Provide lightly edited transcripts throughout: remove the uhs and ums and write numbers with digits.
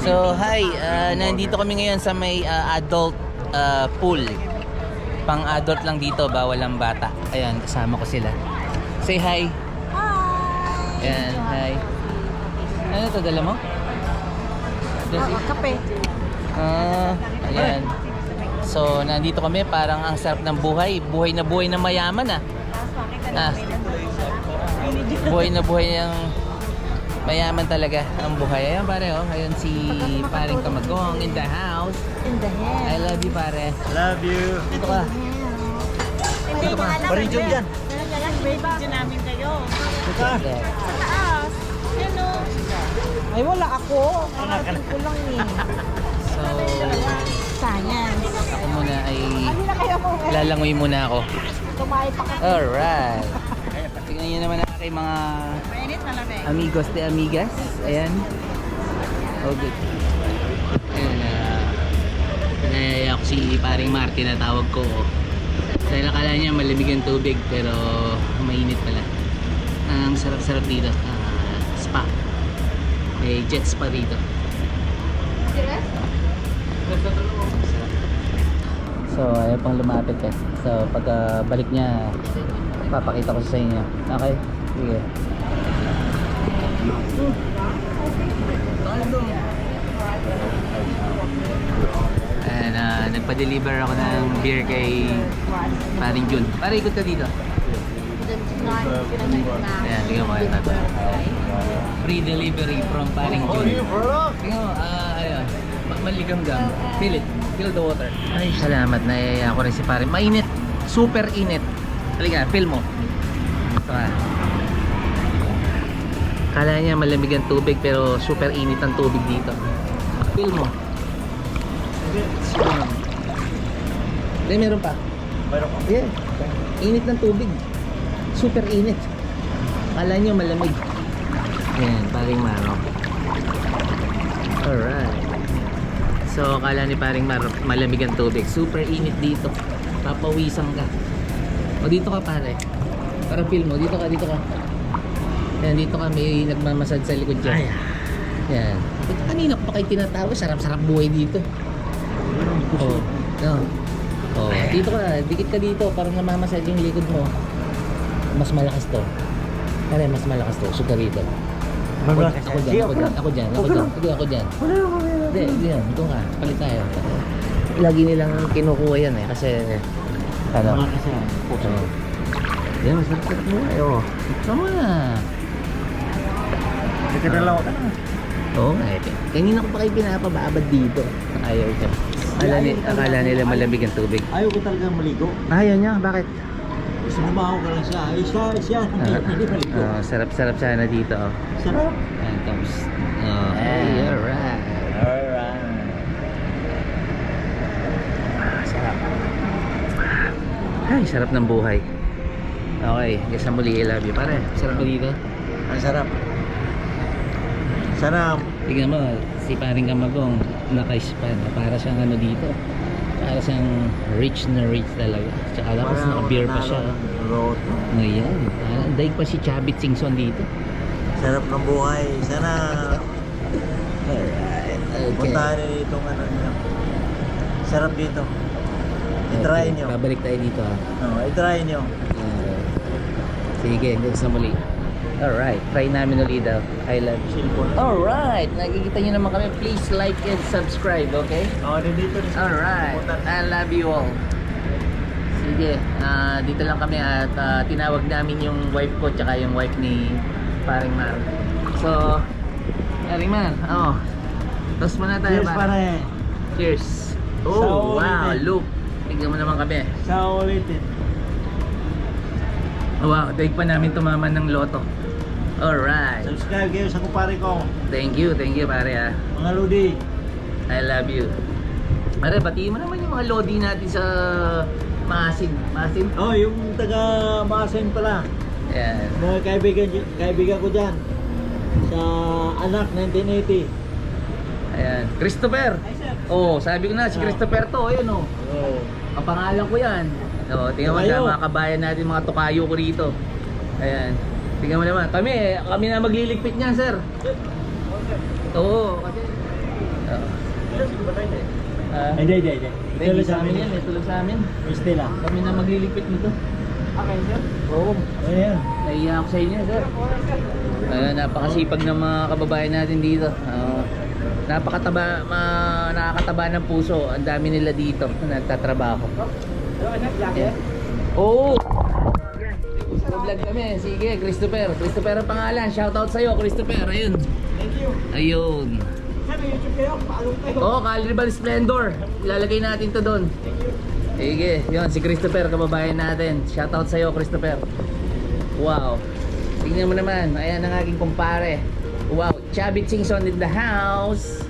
So, hi. Nandito kami ngayon sa may adult pool. Pang-adult lang dito, bawal ang bata. Ayan, kasama ko sila. Say hi. Hi! Ayan, hi. Ano to, dala mo? Kape. Ayan. So, nandito kami, parang ang sarap ng buhay. Buhay na mayaman buhay na buhay ng mayaman talaga ang buhay. Ayan pare, oh. Ayan si paring Kamagong in the house. In the I hand. love you pare. Love you. Dito ka. Hindi ka ba? Parin dyan dyan. Video namin kayo. Teka. Yeah. Taas. Hello. Ay, wala ako. Karating ko lang eh. So, Science. ako muna ay Ano na kaya mo? lalangoy muna ako. Tumayo pa ka. Alright. Tingnan nyo naman ang aking mga Mainit na lamig. amigos de amigas. Ayan. Oh, good. Ayan na. Pinayaya ako si paring Martin na tawag ko. Dahil akala niya malamig ang tubig pero mainit pala. Ang sarap-sarap dito. Spa. May jet spa dito. So, ayaw pang lumapit eh. So, pag balik niya, papakita ko sa inyo. Okay? Sige. And nagpa-deliver ako ng beer kay paring Jun. Pare, ikot ka dito. Ayan, tingnan mo kayo na to. Free delivery from paring Jun. Tingnan mo, ayun. Maligamgam. Feel it. Feel the water. Ay, salamat. Naiaya ako rin si paring. Mainit. Super init. Halika, feel mo. Ito Kala niya malamig ang tubig pero super init ang tubig dito. Feel mo. Hindi, meron pa. Mayroon ko. Yeah. Init ng tubig. Super init. Kala niyo malamig. Yan, paring Maro. Alright. So, kala ni paring Maro malamig ang tubig. Super init dito. Papawisan ka. O, dito ka pare. Para feel mo. Dito ka, dito ka. Yan, dito ka. May nagmamasad sa likod dyan. Yan. Kanina pa kayo tinatawa. Sarap-sarap buhay dito. Oh. No. Oh, dito ka, dikit ka dito para namamasad yung likod mo. Mas malakas to. Pare, mas malakas to. Suga rito. Ako dyan. Hindi, doon ka. Palit tayo. Lagi nilang kinukuha yan eh. Kasi, ano? Kasi puso. Yan, mas sarap mo. Ayo. Sama na. Sige na lang ako. Oo nga eh. Kanina ko pa kayo pinapabaabad dito. Ayaw siya. Akala nila malamig ang tubig. Ayaw ko talagang maligo. Ayaw niya, bakit? Gusto lumaho ka lang siya. Ay, siya. Hindi maligo. Sarap-sarap sana dito. Oh. Sarap. Ayan, tapos. Oh, hey, alright. Alright. Sarap. Ay, sarap ng buhay. Okay, guys na muli, I love you. Pare, sarap ba dito? Ang sarap. Sarap. Tingnan mo, si paring Kamagong naka-spa na para siyang ano dito. Para siyang rich na rich talaga. Tsaka tapos naka-beer pa siya. Road. Ngayon, daig pa si Chabit Singson dito. Sarap ng buhay. Sana Alright, okay. puntahan niyo itong ano niyo. Sarap dito. I-try niyo. Babalik tayo dito ha. No, i-try niyo. Sige, hanggang sa muli. Alright, try namin ulit daw. I love you. Cellphone. Alright, nakikita nyo naman kami. Please like and subscribe, okay? Oh, dito. Alright, I love you all. Sige, dito lang kami at tinawag namin yung wife ko tsaka yung wife ni paring Mar. So, paring Mar, toast muna tayo. Cheers pare. Cheers. Sa Oh, wow, ulitin. look. Tignan mo naman kami. Sa ulitin. Wow, daig pa namin tumaman ng loto. Alright. Subscribe kayo sa kumpare ko. Thank you pare ah. Mga Lodi. I love you. Pare, batiin mo naman yung mga lodi natin sa Masin. Masin? Oh, yung taga Masin pala. Ayan. Mga kaibigan ko dyan. Sa anak 1980. Ayan. Christopher. Oh, sabi ko na si Christopher to. Ayun oh. Oh. Ang pangalan ko yan. Oh, tingnan mo Tukayo. na mga kabayan natin, mga tukayo ko rito. Ayan. Tingnan mo naman. Kami na magliligpit niyan, sir. Oo, kasi Hindi. Hindi sa amin yan, tulog sa amin. Stay lang. Kami na magliligpit nito. Okay, sir. Oo. Ayan. Naiiyak ako sa inyo, sir. Napakasipag ng mga kababayan natin dito. Nakakataba ng puso. Ang dami nila dito na nagtatrabaho. Yeah. Oo! Vlog kami. Sige, Christopher. Christopher ang pangalan. Shoutout sa'yo, Christopher. Ayun. Thank you. Ayun. Sir, may YouTube kayo? Paalong kayo. Oo, Carnival Splendor. Ilalagay natin to doon. Sige, yun, si Christopher, kababayan natin. Shoutout sa'yo, Christopher. Wow. Tingnan mo naman, ayan ang aking kumpare. Wow, Chavit Singson in the house.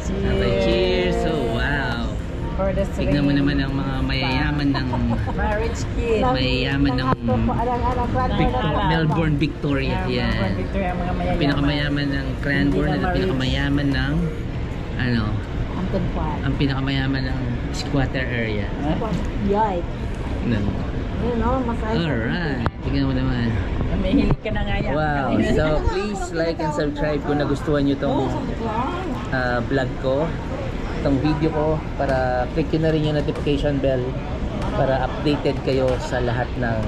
Okay, cheers. So, wow. For the Tingnan mo naman ang mga mayayaman ng marriage kid. mayayaman ng Melbourne, Victoria. Yan. Victoria, mga mayayaman. Pinakamayaman ng Cranbourne at pinakamayaman ng ano, Ang kunpad. ang pinakamayaman ng squatter area. Yay. No. Yun o, masaya. Alright. Tingnan mo naman. May hilig ka na nga yan. Wow. So, please like and subscribe kung nagustuhan nyo tong vlog ko, itong video ko, para click nyo na rin yung notification bell para updated kayo sa lahat ng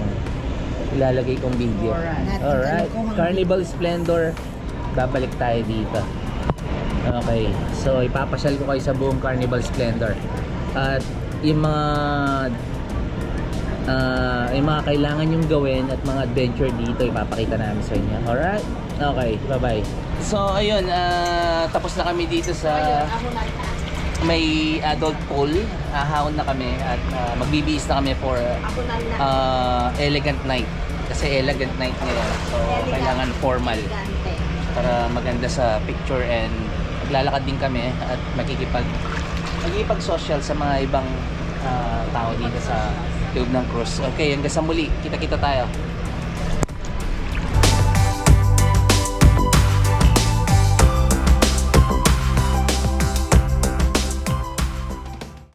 ilalagay kong video. Alright. Carnival Splendor. Babalik tayo dito. Okay. So, ipapasyal ko kayo sa buong Carnival Splendor. At yung mga kailangan yung gawin at mga adventure dito ipapakita namin sa inyo. Alright? Okay, bye-bye. So, ayun, tapos na kami dito sa may adult pool. Ahahon na kami at magbibihis na kami for elegant night. Kasi elegant night ngayon. So, kailangan formal para maganda sa picture, and maglalakad din kami at magkikipag-social sa mga ibang tao dito sa loob ng cruise. Okay, hanggang sa muli. Kita-kita tayo.